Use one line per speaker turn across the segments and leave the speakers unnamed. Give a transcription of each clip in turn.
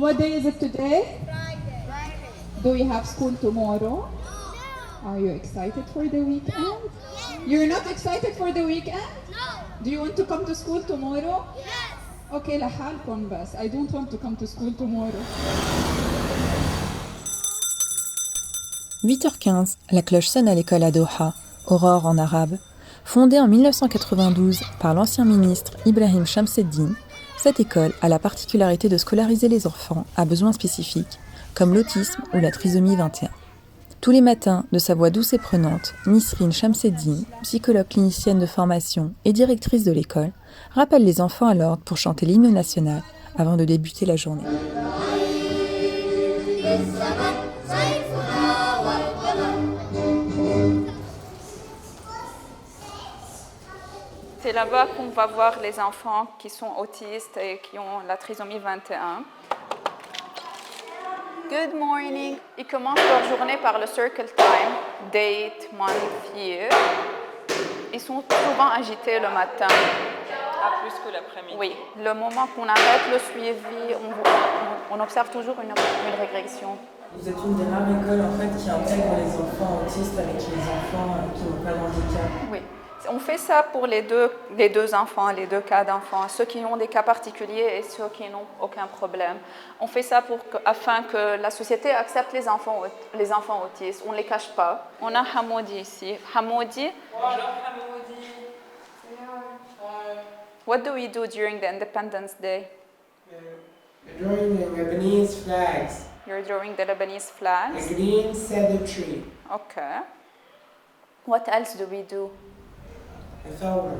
What day is it today? Do we have school tomorrow? Are you excited for the weekend? You're not excited for the weekend? Do you want to come to school tomorrow? Okay, لحالكم بس. I don't want to come to school tomorrow.
8h15, la cloche sonne à l'école à Doha, Aurore en arabe. Fondée en 1992 par l'ancien ministre Ibrahim Shamseddine, cette école a la particularité de scolariser les enfants à besoins spécifiques, comme l'autisme ou la trisomie 21. Tous les matins, de sa voix douce et prenante, Nisrine Shamseddine, psychologue clinicienne de formation et directrice de l'école, rappelle les enfants à l'ordre pour chanter l'hymne national avant de débuter la journée.
C'est là-bas qu'on va voir les enfants qui sont autistes et qui ont la trisomie 21. Good morning. Ils commencent leur journée par le circle time, date, month, year. Ils sont souvent agités le matin.
Ah, plus que l'après-midi.
Oui, le moment qu'on arrête le suivi, on observe toujours une régression.
Vous êtes une des rares écoles en fait qui intègre les enfants autistes avec les enfants qui n'ont pas de handicap.
Oui. On fait ça pour les deux enfants, les deux cas d'enfants, ceux qui ont des cas particuliers et ceux qui n'ont aucun problème. On fait ça afin que la société accepte les enfants autistes. On ne les cache pas. On a Hamoudi ici. Hamoudi.
Bonjour Hamoudi.
What do we do during the Independence Day?
Drawing the Lebanese flags.
You're drawing the Lebanese flags.
A green cedar tree.
Okay. What else do we do?
A flower.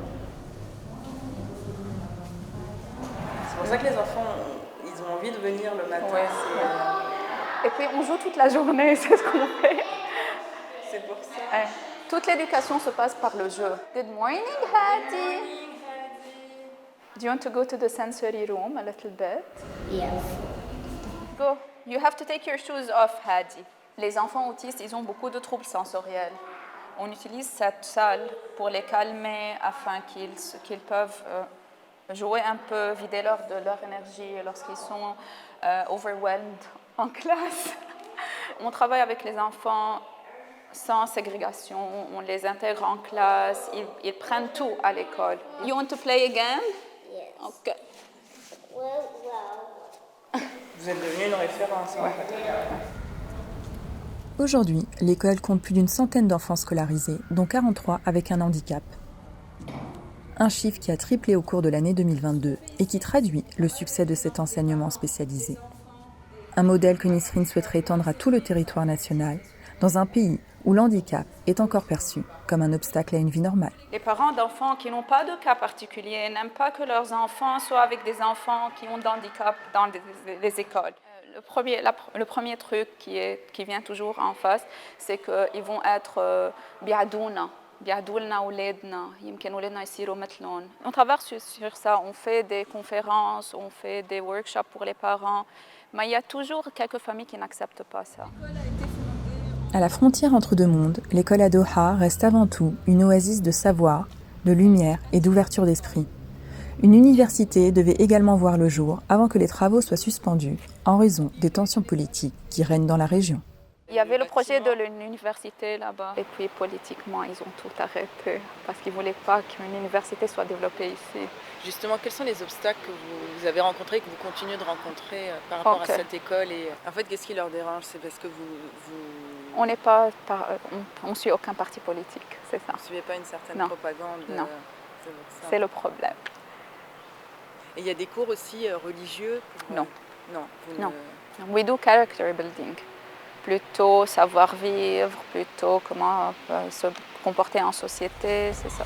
C'est pour ça que les enfants, ils ont envie de venir le matin.
Ouais. Et puis on joue toute la journée, c'est ce qu'on fait.
C'est pour ça.
Ouais. Toute l'éducation se passe par le jeu. Good morning, Hadi. Do you want to go to the sensory room a little bit?
Yes.
Go. You have to take your shoes off, Hadi. Les enfants autistes, ils ont beaucoup de troubles sensoriels. On utilise cette salle pour les calmer afin qu'ils peuvent jouer un peu, vider de leur énergie lorsqu'ils sont overwhelmed en classe. On travaille avec les enfants sans ségrégation, on les intègre en classe, ils prennent tout à l'école. You want to play again?
Yes.
Okay.
Well.
Vous êtes devenue une référence en fait.
Aujourd'hui, l'école compte plus d'une centaine d'enfants scolarisés, dont 43 avec un handicap. Un chiffre qui a triplé au cours de l'année 2022 et qui traduit le succès de cet enseignement spécialisé. Un modèle que Nisrine souhaiterait étendre à tout le territoire national, dans un pays où l'handicap est encore perçu comme un obstacle à une vie normale.
Les parents d'enfants qui n'ont pas de cas particuliers n'aiment pas que leurs enfants soient avec des enfants qui ont de handicap dans les écoles. Le premier truc qui vient toujours en face, c'est qu'ils vont être biadouna. On travaille sur ça, on fait des conférences, on fait des workshops pour les parents, mais il y a toujours quelques familles qui n'acceptent pas ça.
À la frontière entre deux mondes, l'école à Doha reste avant tout une oasis de savoir, de lumière et d'ouverture d'esprit. Une université devait également voir le jour avant que les travaux soient suspendus en raison des tensions politiques qui règnent dans la région.
Il y avait le projet de l'université là-bas et puis politiquement ils ont tout arrêté parce qu'ils ne voulaient pas qu'une université soit développée ici.
Justement, quels sont les obstacles que vous avez rencontrés, que vous continuez de rencontrer par rapport à cette école et en fait, qu'est-ce qui leur dérange? C'est parce que
On n'est pas, on suit aucun parti politique, c'est ça.
Vous ne suivez pas une certaine propagande?
Non, c'est le problème.
Et il y a des cours aussi religieux?
Non.
Non.
We do character building. Plutôt savoir vivre, plutôt comment se comporter en société, c'est ça.